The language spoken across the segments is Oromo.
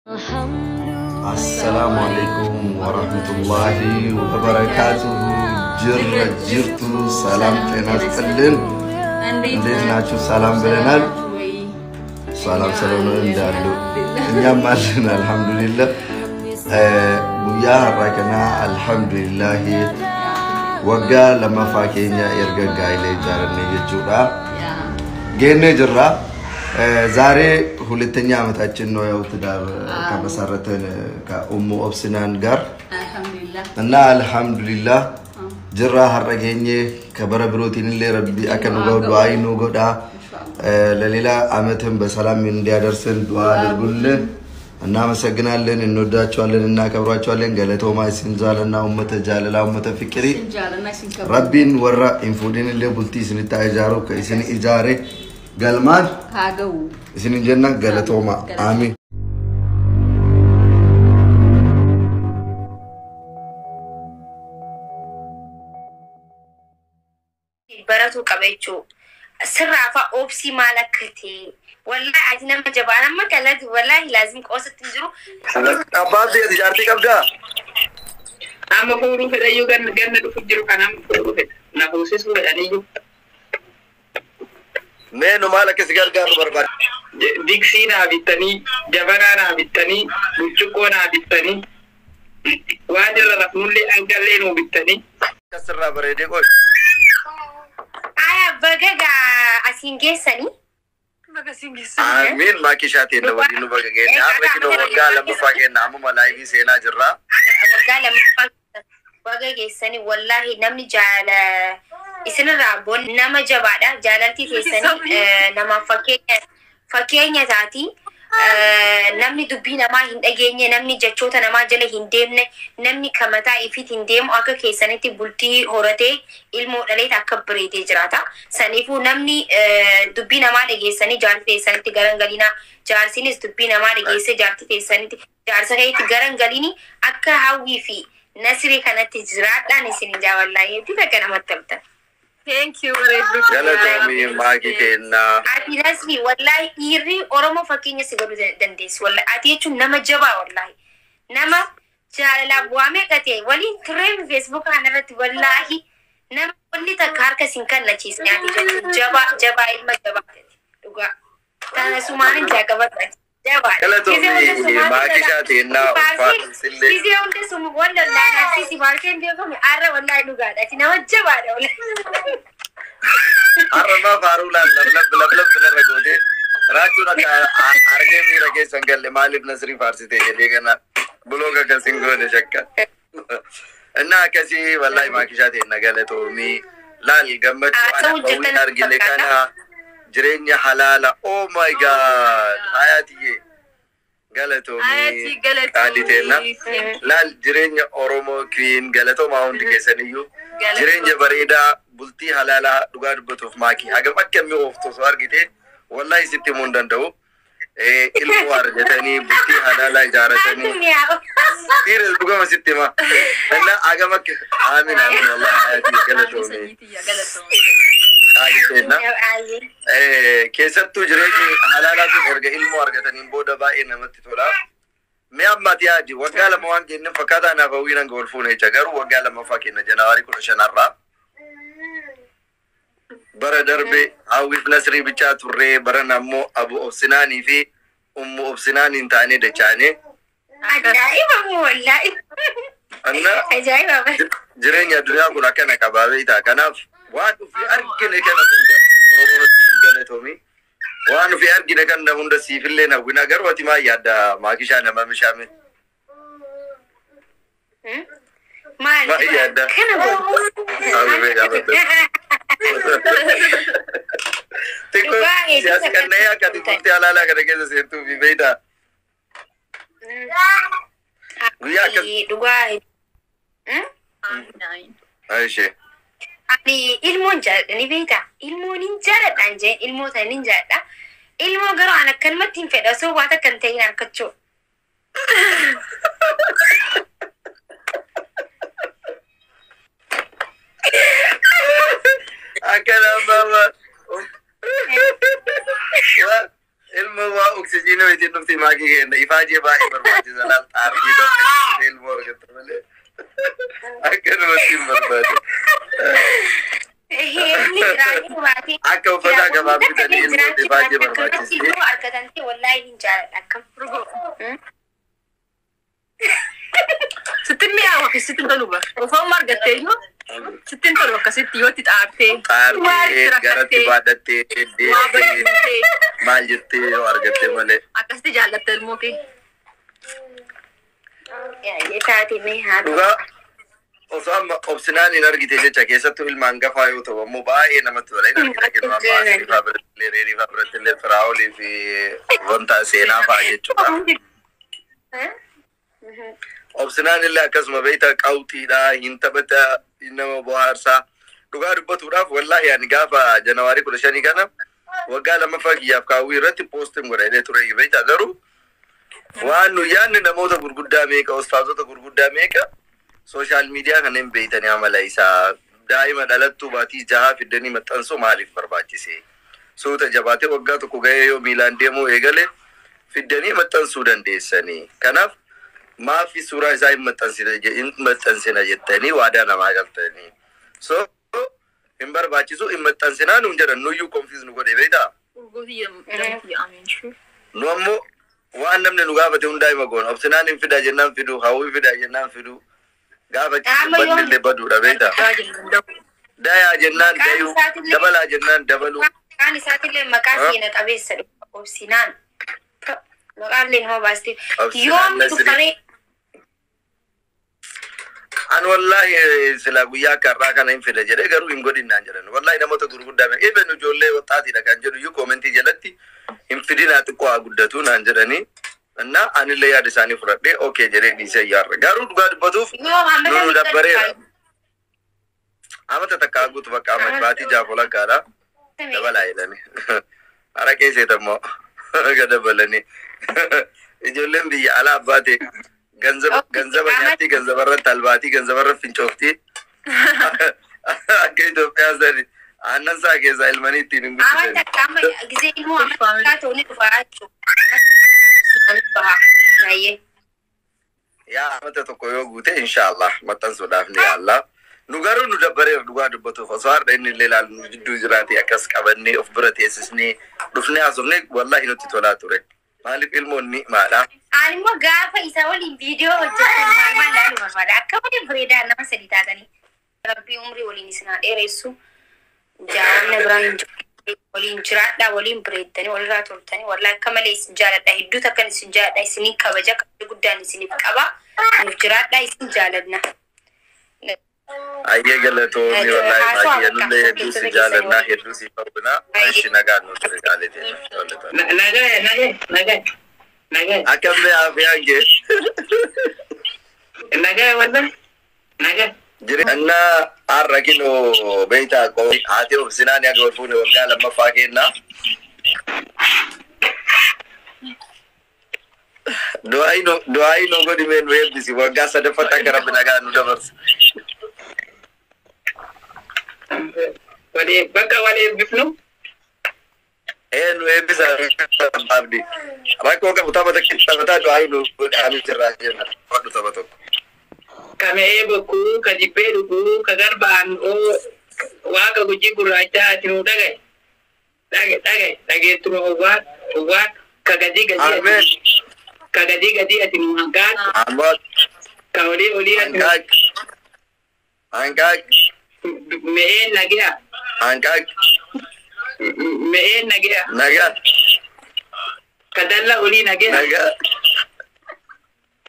السلام عليكم ورحمة الله وبركاته. جرتو سلام تناسلن እንዴት ናችሁ? ሰላም ብለናል። ሰላም እንዳሉ እኛም አለን አልহামዱሊላህ። ጉያ አራከና አልহামዱሊላህ ወጋ ለማፋኬኛ ኤርገጋ ኢለ ጃረኔ ይጁዳ ገነ ጅራ ዛሬ ሁለተኛ አመታችን ነው ያው ትዳር ከመሰረተን ከኡሙ ኦብስናን ጋር እና አልহামዱሊላህ ጅራ ሀረገኘ ከበረብሮቲን ለረቢ አከኑ ዱአይ ነው ጎዳ ለሌላ አመትም በሰላም እንዲያደርሰን ዱአ አድርጉልን እና መሰግናለን እንወዳቸዋለን እና ከብሯቸዋለን ገለቶማ ሲንዛለና ኡመተ ጃለላ ኡመተ ፍቅሪ ረቢን ወራ ኢንፉዲን ለቡልቲ ስንታ ኢጃሩ ከኢስኒ ኢጃሬ galman kagau isini jenna galatoma amin baratu qabechu sirrafa opsi malakati wallahi ajna majabana makalati wallahi lazim qosat tinjiru abadi tijarti qabda amma furu fedayu ganna du fujiru kanam furu fed na proses fedaniyu nenu malak sigar barbar diksina bitani jabarana bitani buchukona bitani wajira rafnulle angalle no bitani kasra barede ko aya bagaga asingesani amin makishati no wadinu bagaga ne arregino wagala mufage namu malaibi sena jirra wagala bagaga sani wallahi namni jala isina rabon nama jabada jalanti fesani nama fakkeenya taati namni dubbii nama hin dhageenye namni jechoota nama jala hin deemne namni kamataa ifit hin deemu akka keessanitti bultii horatee ilmoo dhalee akka bireetee jiraata saniifuu namni dubbii namaa dhageessanii jaartii keessanitti garangalina jaarsinis dubbii namaa dhageesse jaartii keessanitti jaarsa keetti garangalini akka hawwii fi nasri kanatti jiraadhaan isin jaawallaa hedduu takka namatti amtan. Thank you galatomi makitena ati nasri wallahi iri oromo fakkinya sigadu dandees wallahi ati jechuun nama jabaa wallahi nama jaalala bu'ame qate waliin trend Facebook kanarratti wallahi nama walli takka harka sin kannachiisne ati jechuun jabaa ilma jabaa dhugaa kana sumaanin jaaqabata jabaa galatomi makishatena ufatisille sisi onde sumu walla lana sisi marken dego me arra wallahi dhugaadha ati nama jabaadha wallahi arma farula lab naragode rachuna ka arge mi rage sangalle malib nasri farsite yedegana bloga ka singone shakka እና ከዚህ ወላሂ ማኪሻቴና galatomi lal gammachu ana argile kana jirenya halala oh my god hayatiye galatomi qalitena lal jirenya oromo queen galatoma hundi kesaniyu jirenya bareda bulti halala duga dubbatuuf maki hagam akkami ofto so argite wallahi sitti mun dandau ilmu argatani bulti halala ijaratani tire duga masittima ana agamak amin wallahi hayati galatomi qalitena kesattu jirenya halala tu erga ilmu argatani boda bae namatti tola me amma tiadi wagala mawan genne fakada na bawina golfune jagaru wagala mafakina janawari kuno shanarra bara darbe awif nasri bicha turre bara nammo abu obsinani fi ummu obsinani intane da chane ajaiba wallahi anna ajaiba jirenya dunya kula kana kababe ita kana wadu fi argine kana hunda roboroti galatomi wanu fi argine kana hunda sifille na wina garwati ma yadda makisha na mamishame ma yadda kana abe gabata tiko sias kanne ya kadi kutti alala kada kesa sentu bi beida guya ka duga aishe ani ilmon jada ni beida ilmon jada danje ilmo ta nin jada ilmo garo ana kalmatin feda so wata kan tayin arkacho akala mama ilma waa oksijiinii wajjin dhufti maakii kenna ifaajee baay'ee barbaachisa laal xaartii dhofte ilma argatta malee akkanumatti hin barbaade. Akka uffata gabaabsitanii ilmoo ifaajee barbaachisi. Argatanii wallaahi hin jaalladha akkam. Sittin mi'aawa fi sittin tolu bara. Ofoon argattee iyyuu sittin tolu akkasitti yoo itti xaartee. Xaartee garatti baadhattee deemtee maal jettee yoo argatte malee. Akkasitti jaallatte ilmoo kee. Dhugaa osoo amma obsinaan hin argite jecha keessattuu ilmaan gafaa yoo ta'u ammoo baay'ee namatti tola. Hin argina kennu amma Reefaa biratti illee Firaa'olii fi wanta seenaa fa'a jechuudha. Obsinaan illee akkasuma beektaa qawxiidha hin taphata nama bohaarsaa dhugaa dubbatuudhaaf wallaahi ani gaafa Janawaarii 15 kana waggaa lammaffaa kiyyaaf kaawwii irratti poostiin godhee ture beektaa garuu waan nu yaadne namoota gurguddaa meeqa ustaazota gurguddaa meeqa sooshaal miidiyaa kanneen beeytanii amala isaa daa'ima dhalattuu baatii 6 fiddanii maxxansuu maaliif barbaachise suuta jabaatee waggaa tokko ga'ee yoo miilaan deemuu eegale fiddanii maxxansuu dandeessanii kanaaf maafi suuraa isaa hin maxxansina jettanii waadaa namaa galtanii so hin barbaachisu hin maxxansinaa nuun jedhan nuyyuu konfiis nu godhe beektaa nu ammoo waan namni nu gaafate hundaa'ima goona obsinaan hin fidaa jennaan fidu hawwii fidaa jennaan fidu gaafa bandillee baduudha beektaa dayaa jennaan dayuu dabalaa jennaan dabaluu Kan isaatillee maqaa seena qabeessa obsinaan maqaallee nama baastee yoom tuffaree an wallahi sila guyyaa karraa kana hin fida jedhee garuu hin godhinnaan jedhan wallahi namoota gurguddaa even ijoollee waxaatiidha kan jedhu iyyuu koomentii jalatti hin fidinaa xiqqoo haa guddatu naan jedhanii እና አንለ ያደሳኒ ፍረዴ ኦኬ ጀሬ ዲሴ ያር ጋሩ ዱጋ ድበቱፍ ኑኑ ደበሬ አመተ ተካጉት በቃ መባቲ ጃፎላ ጋራ ደበላ ይለኒ አረቄ ሴተሞ ገደበለኒ እጆለም ቢያ አላ አባቴ ገንዘብ ያቲ ገንዘብ ረት አልባቲ ገንዘብ ረፍ ፍንጮፍቲ አከ ኢትዮጵያ ዘሪ አነሳ ከዛ ilmaniti ningusi አመተ ካማ ጊዜ ኢሞ አፋካቶ ንፋአቹ yaa amata tokko yoo guute inshallah maxxansuudhaaf ni yaalla nu garuu nu dabbaree dhugaa dubbatuuf osoo har'a inni illee ilaalu nu jidduu jiraate akkas qabannee of bira teessisnee dhufnee haasofnee wallahi nutti tolaa ture maaliif ilmoonni maadha ani immoo gaafa isa waliin viidiyoo hojjetan maal laalu barbaada akka waliin bareedaa nama sadii taatanii rabbii umrii waliin isinaa dheeressu jaalalli biraan hin jiru waliin jiraadhaa waliin bareeddanii walirraa toltanii wallahi akka malee isin jaaladha hedduu takkan isin jaaladha isiniin kabaja guddaan isiniif qaba nuuf jiraadhaa isin jaaladna ayyee galatoomii wallahi maatii nullee hedduu si jaaladna hedduu si fawwina ishi nagaan nu ture jaalatee nagaa akkam bee afiyaan kee nagaa wallahi nagaa jireenna har'a kino beektaa qoo haati obsinaan yaga wal fuune waggaa lammaffaa kennaa du'aayi no godhi mee nu eebbisi waggaa sadaffatti akka rabbi nagaa nu dabarsu bakka wal eebbifnu nu eebbisa abdi rakkoo qabu taphataa du'aayi nu godhaanii jirraa jenna wadhu tapha tokko kamee boku kadibbee dhuguu ka garbaan waaqa gujii gurraachaa ati nu dhageettuma uwwaan ka gadii gadii ati nu hanqaat ka olii ati hanqaaq me'een nagea hanqaaq me'een nagea nagaa ka dalla olii nagea nagaa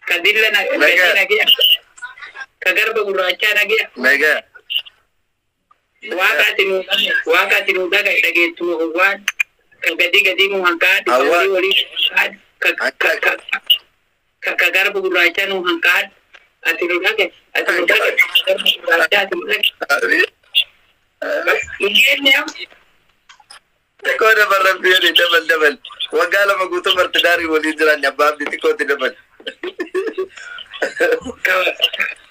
ka dilla nagea ka garba gurraachaa nagea nagaa waaqa ati nu dhageettuma uwwaan ka gadii nu hanqaat ka olii ka garba gurraachaa nu hanqaat ati nu dhage gurraachaa ati nu dhage xiqqoo dabarran biyyoon dabal waggaa lama guutuu martidaarii waliin jiran abbaabdi xiqqootti dabal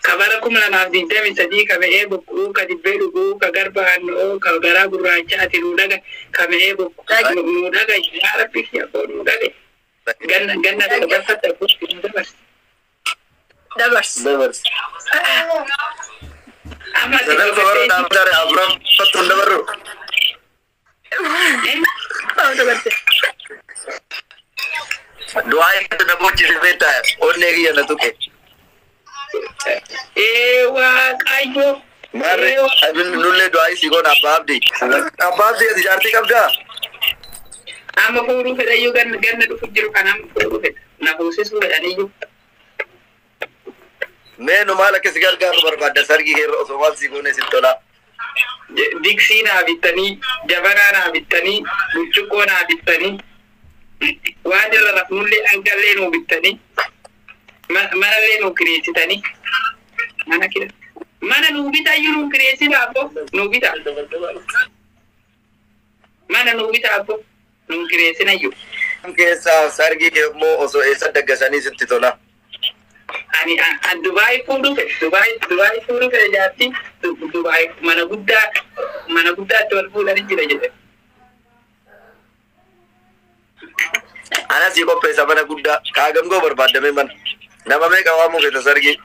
kabara kuma Kuma lamaaf digdamii sadii kama'ee bokkuu ka dibbee dhuguu ka garba hannoo ka garaa gurraachaati nu dhaga kama'ee bokkuu nu dhaga yaa rabbi kiyafoo nu dhaga ganna dabarfata gosti nu dabarsi. Dabars. Amma Sadarka warra dhaabdare Abraam fattuun dabarru. Dabarte. Du'aa itti na bochise beektaa onnee kiyya na tuqe. Waaqayyo. Maarree nullee du'aa isii goon abbaa abdii. Abbaa abdii ati jaartii qabdaa? Amma fuudhuu fedhayyuu ganna dhufu jiru kan amma fuudhuu fedha. Na fuusisuu fedhaniyyuu. Mee nu maal akkasi gargaaru barbaadda sargii keerra osoo waan sii goone sitti tolaa. Diksii naa bittanii, jabanaa naa bittanii, burcuqqoo naa bittanii, waan irra rafnullee dhangallee nuu bittanii, manallee nuu kireessitanii. Mana nuu bitayyuu nuu kireessina abbo nuu bita. Mana nuu bita abbo nuu kireessinayyuu. Keessaa sargii kee immoo osoo eessa daggasanii sitti tola. Ani Dubai fuudhuu fedhe. Dubai fuudhuu fedhe jaartii. Dubai mana guddaatti wal fuudhanii jira jedhe. Anasii qopheessa mana guddaa kaagamgoo barbaadame mana. Nama meeqa waamuu feeta sargii?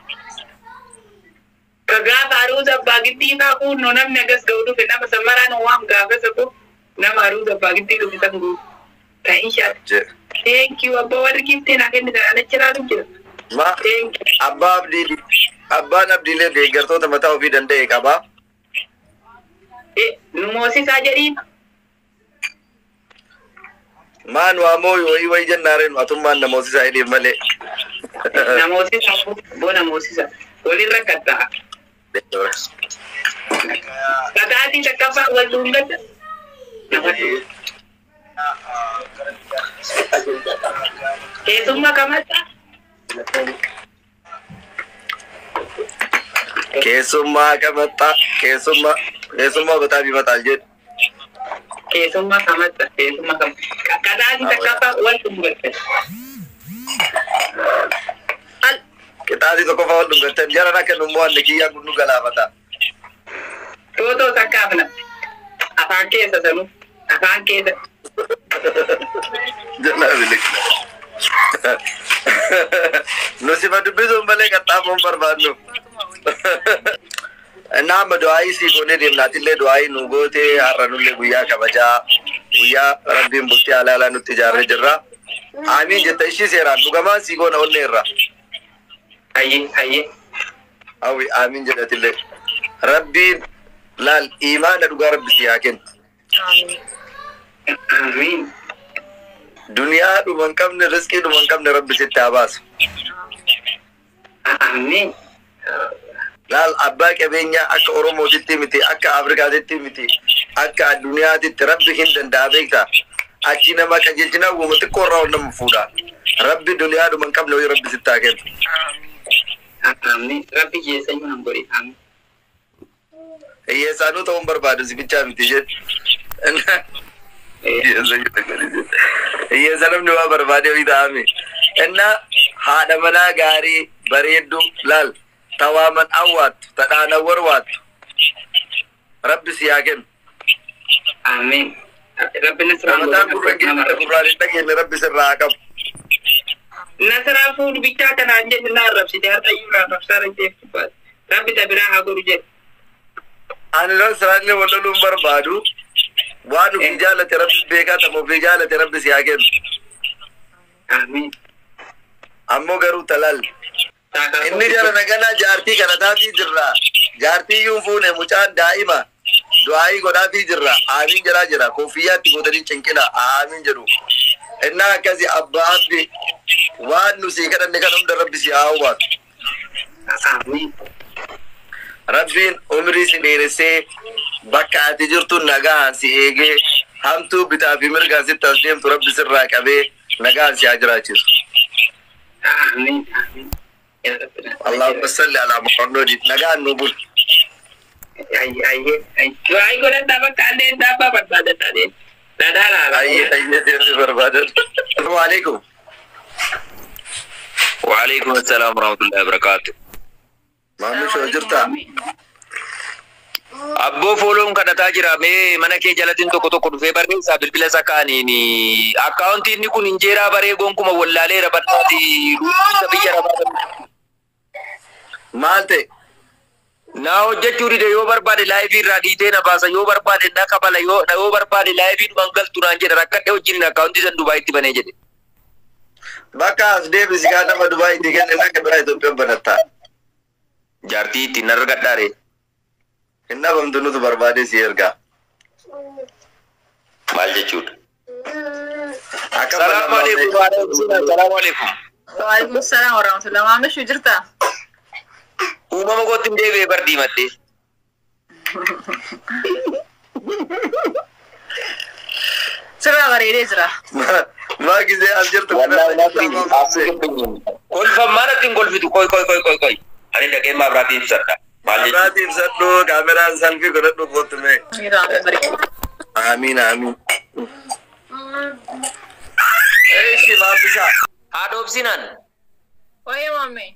Ka gaafa aruusa abbaa gittii kaakuu no namni agas ga'u dhufe nama samaraan waam gaafa sako nama aruusa abbaa gittii dhufe san guutu. Ta'ishaa. Thank you abbaa warri giftii naa kennitan ana jiraatu jira. Ma abbaan abdiilee deeggartoota mataa ofii danda'e qabaa. Nu moosisaa jedhiin. Maan waamoo wayii jennaareen atummaan na moosisaa hidhiif malee. Na moosisaa bona moosisaa waliin rakkataa. Kataatii takkafaa wal duungata. Keessummaa kamadhaa. Keessummaa qabatta keessummaa bataa bifataa jedhu. Keessummaa kamadhaa. Kataatii takkafaa wal duungata. Qixaatii tokko fa'aa wal dhungattan jaran akka nummoo anne kiyyaa gunnu galaafata. Tootoo takkaafna. Afaan keessa sanuu. Afaan keessa. Jalaa bilikna. Nusima dubbisuun malee qaxxaamuun barbaadnu. Nama du'aayii sii goonee deemnaatillee du'aayii nu gootee har'a nullee guyyaa kabajaa guyyaa rabbiin bultii alaalaa nutti ijaarree jirra. Amiin jetta ishii seeraan dhugamaan sii goona onnee irra. Hayyee. Awi amiin jedhatillee. Rabbiin laal imaana dhugaa rabbi si haa kennu. Amiin. Duniyaa dhuma hin qabne riskii dhuma hin qabne rabbi sitti haa baasu. Amiin. Laal abbaa qabeenyaa akka Oromootitti miti akka Afrikaatitti miti akka addunyaatitti rabbi hin danda'a beektaa. Achi nama qajeelchina uuma xiqqoo irraa ol nama fuudha. Rabbi duniyaa dhuma hin qabne wayii rabbi sitti haa kennu. Amiin. Rabbi jeessayyuu nan godhe. Amiin. Hiyyeessaanuu ta'uun barbaadu sibichaa miti jedhu. Hiyyeessa namni waa barbaade wayii ta'ame. Innaa haadha manaa gaarii bareedduu laal. Tawaaman awwaattu tadhaana warwaattu rabbi si haa kennu. Amiin. Rabbi nasiraan Ramataan gurraan hin dhageenye rabbi sirraa haa qabu. Nasiraan fuudhu bichaa kanaan jedhu naa rabsite har'ayyuu naa rabsaa rajjeeftu rabbi tabiraa haa godhu jedhu. Ani nasiraanillee wal loluun barbaadu waan ofii jaalate rabbi beekaa ta'u ofii jaalate rabbi si haa kennu. Amiin. Ammoo garuu talal. Inni jala naganaa jaartii kana taafii jirra. Jaartii yuun fuune mucaan daa'ima. Du'aayii godhaafii jirra. Amiin jedhaa jira. Koofiyyaatti godhanii cinqina. Amiin jedhu. Innaa akkasi abbaa abdi waan nu sii kadhanne kan hunda rabbi si haa hawwaatu. Amiin. Rabbiin umrii si dheeressee bakka ati jirtu nagaan si eegee hamtuu bitaa fi mirgaan sitti as deemtu rabbi sirraa qabee nagaan si haa jiraachisu. Amiin. Amiin. Allahumma salli ala Muhammad. Nagaan nu bul. Du'aayii godhadhaa bakka allee daabbaa barbaadataa deemu. Ayyee deemsi barbaadan. Waalaikum. وعليكم السلام ورحمة الله وبركاته. Maammi shoo jirta. Abbo follow kadhataa jira mee mana kee jalatiin tokko dhufee barreessaa bilbila isaa kaaniin akkaawuntii inni kun injeeraa baree gonkuma wallaalee rabannaati biyya rabaa Maal ta'e? naa hojjechuu dide yoo barbaade laayivii irraa dhiitee na baasa yoo barbaade na kabala yoo barbaade laayivii dhuman galtu naan jedhe rakkadhe wajjin akkaawuntii san Dubaayitti banee jedhe. Bakka as deebisi gaa nama Dubaayitti kenne akka biraa Itoophiyaan banatta. Jaartii ittiin argadhaare. Inna bamtu nutu barbaade si ergaa. Maal jechuudha? Salaamu alaikum. Salaamu alaikum. Waalaikum salaam warahmatullahi maammi shuu jirta? Uumama kootti hin deebi'ee bardii maddee. Sirraa bareedee jira. Maa gisee as jirtu. Kolfammaan ittiin kolfitu koy. Ani dhaqee maabiraatii ibsadha. Maal jechuudha? Maabiraatii ibsadhu kaameraan salfii godhadhu kootume. Amiin. Eeshi maammisaa. Haadhoobsinaan. Waayee maammi.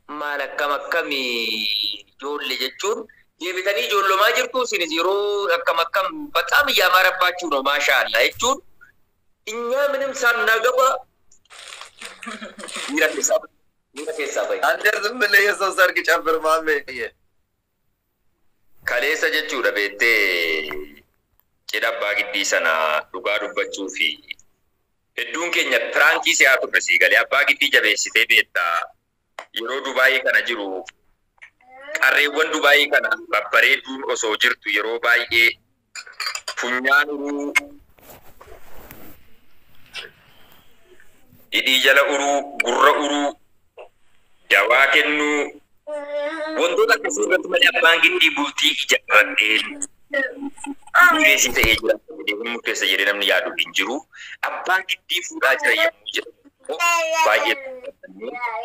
Maal akkamii ijoollee jechuun deebitanii ijoollomaa jirtu isinis yeroo akkam bataam iyyamaa rabbaachuu no maashaallah jechuun inyaa minim saannagaba miira keessaa bahe. Andeer zimbilee yeesoo sargi cabbir maamme. Kaleessa jechuudha beettee cidha abbaa giddii sana dhugaa dubbachuu fi hedduun keenya piraankii si'aa turre sii galee abbaa giddii jabeessitee beektaa yeroo Dubaayii kana jiru qarreewwan Dubaayii kana babbareeduun osoo jirtu yeroo baay'ee funyaan uruu hidhii jala uruu gurra uruu dawaa kennuu wantoota akkasii irratti malee abbaan giddii bultii ijaarratteen murteessii ta'ee jira murteessa jedhee namni yaadu hin jiru abbaan giddii fuudhaa jira yommuu jedhamu baay'ee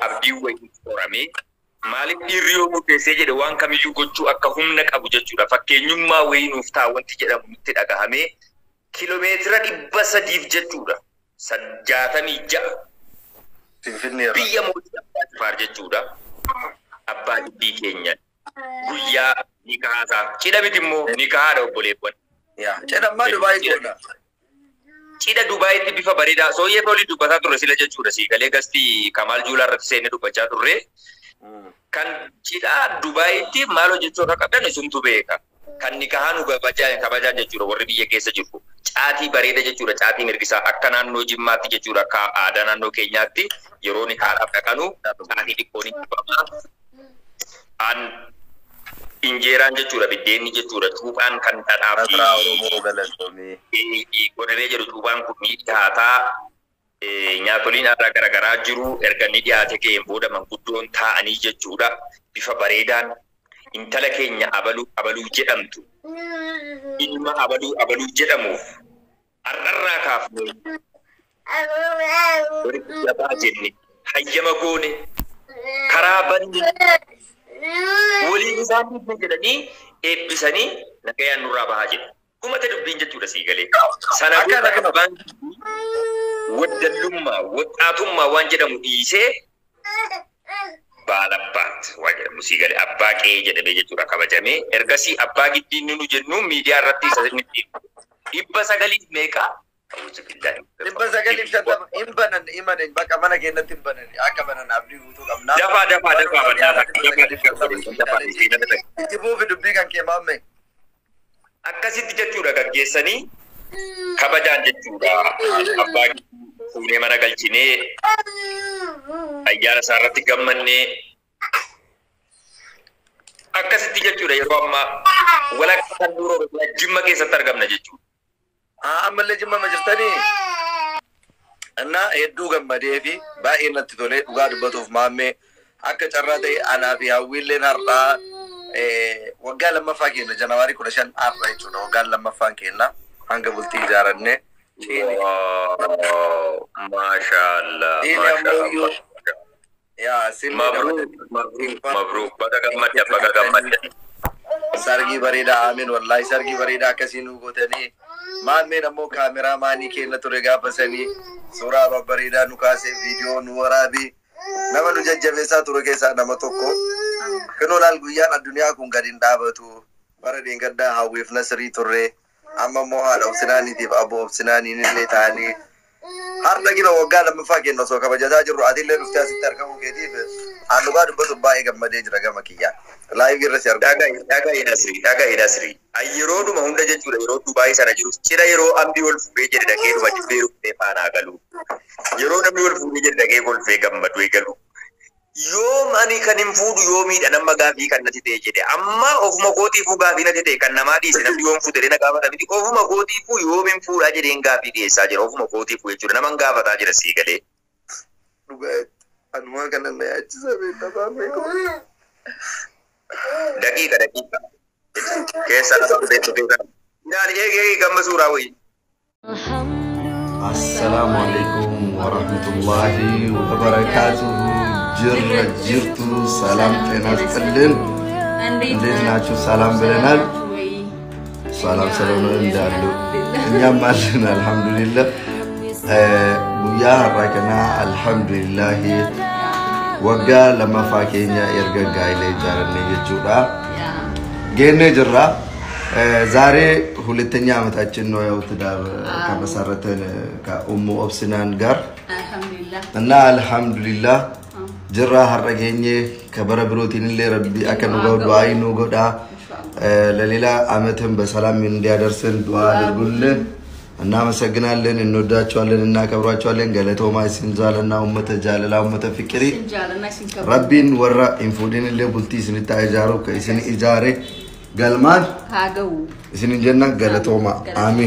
abdiin wayii horamee maaliif dhiirri yoo murteessee jedhe waan kamiyyuu gochuu akka humna qabu jechuudha. Fakkeenyummaa wayii nuuf ta'a wanti jedhamu nutti dhagahamee kiiloomeetira 300 jechuudha. 66 biyya mootii abbaa Jifaar jechuudha. Abbaa giddii keenya guyyaa nikaasaa cidha miti immoo nikahaadha obboleewwan. Cidhammaa Dubaayii godha. Cidha Dubaayitti bifa bareedaa sooyyee olii dubbataa turre sila jechuudha. Siigalee gastii Kamaal Juulaa irratti seenne dubbachaa turre. Kan cidha Dubaayitti maal hojjechuu akka qabdan isintu beeka. Kan nikahaa nu kabajaa jechuudha warri biyya keessa jiru. Caatii bareeda jechuudha. Caatii mirgisaa akka naannoo Jimmaatti jechuudha. Akka aadaa naannoo keenyaatti yeroo nikahaadhaaf dhaqanu caatii xiqqoon hin qabamaa. Injeeraan jechuudha biddeenni jechuudha cuuphaan kan dhadhaa fi godhamee jiru cuuphaan kun ni dhiyaataa nyaatoliin aadaa garaagaraa jiru erga inni dhiyaate ka'een booda manguddoon taa'anii jechuudha bifa bareedaan intala keenya abaluu jedhamtu ilma abaluu jedhamuuf har'arraa kaafnee walitti jabaa jenne hayyama goone karaa banne waliin isaanii jedhanii eebbisanii nagayaan nurraa bahaa jedhu. Dhumate dubbiin jechuudha sii galee. Sana booda abbaan waddallummaa, waxxaatummaa waan jedhamu dhiisee baalabbaat waan jedhamu sii galee abbaa qe'ee jedhamee jechuudha kabajamee. Ergasii abbaa giddiin nu jennu miidiyaa irratti isa inni 900 meeqaa? 900 imbanan imanen bakka mana keenyatti imbanan akka banan abdii guutuu qabna. Dafa. Itti buufi dubbii kan kee maamme. Akkasitti jechuudha gaggeessanii kabajaan jechuudha abbaa fuunee mana galchinee ayyaana isaa irratti gammannee akkasitti jechuudha yeroo ammaa walakkaa kan duroo Jimma keessatti argamna jechuudha. Ammallee Jimma ma jirtanii? Annaa hedduu gammadee fi baay'ee natti tolee dhugaa dubbatuuf maammee akka carraa ta'e anaa fi hawwiilleen har'aa waggaa lammaffaa keenya Janawaarii 15 har'a jechuudha. Waggaan lammaffaan keenya hanga bultii ijaaranne. Maashaallah. Yaa sinni Mabruuk baga gammadde. Sargii bareedaa amiin wallahi sargii bareedaa akkasii nu gootanii maammeen ammoo kaameraa maanii keenya ture gaafasanii suuraa babbareedaa nu kaasee viidiyoo nu waraabii nama nu jajjabeessaa ture keessaa nama tokko كنو لالقويان الدنيا كون قادين دابتو بردين قدا هاويف نسري تري أما موها لو سناني تيب أبو سناني نلي تاني هارنا كده وقال لما فاكين نسو كبجتا جرو عدين لي نفتاس التركمو كيتيب عنو قاد بطو باي قم ديج رقم كيا لايف يرسي أرقو daga inasri ayiro duma hunda jechura yero dubai sana jiru chira yero ambi wol feje de dage ma jiberu te pana galu yero namni wol feje de dage gol fe gamma do galu yo mani kanim fudu yo mi da namma gafi kan nati teje de amma ofuma goti fu gafi nati te kan namadi sinam yo fu de na gafa ta miti ofuma goti fu yo min fu raje de gafi de sa je ofuma goti fu jura naman gafa ta jira sigale dubai anwa kan na ya ci sabe ta ba mai ko dakika kesa na beto beto nani yege gamma sura wi Assalamu alaikum warahmatullahi wabarakatuh. Jirtu salam tenas tendin. Ndin nachu salam belenal. Salam ndalu. Nyamal alhamdulillah. Buya rakana alhamdulillah. Wagga lama fakenya erga gaile jarane jechuda. Gene jirra. ዛሬ ሁለተኛ አመታችን ነው ያው ትዳር ከመሰረተን ከኡሙ ኦብስናን ጋር እና አልহামዱሊላህ ጅራ ሀረገኘ ከበረብሮቲን ለረቢ አከኑ ጎዶ አይኑ ጎዳ ለሌላ አመተን በሰላም እንዲያደርሰን ዱአ አድርጉልን እና መሰግናለን እንወዳቸዋለን እና ከብሯቸዋለን ገለቶማ ሲንዛለና ኡመተ ጃለላ ኡመተ ፍቅሪ ረቢን ወራ ኢንፉዲን ለቡልቲ ስንታ ኢጃሮ ከይስን ኢጃሬ galman hagawu isinin jenna galatoma amin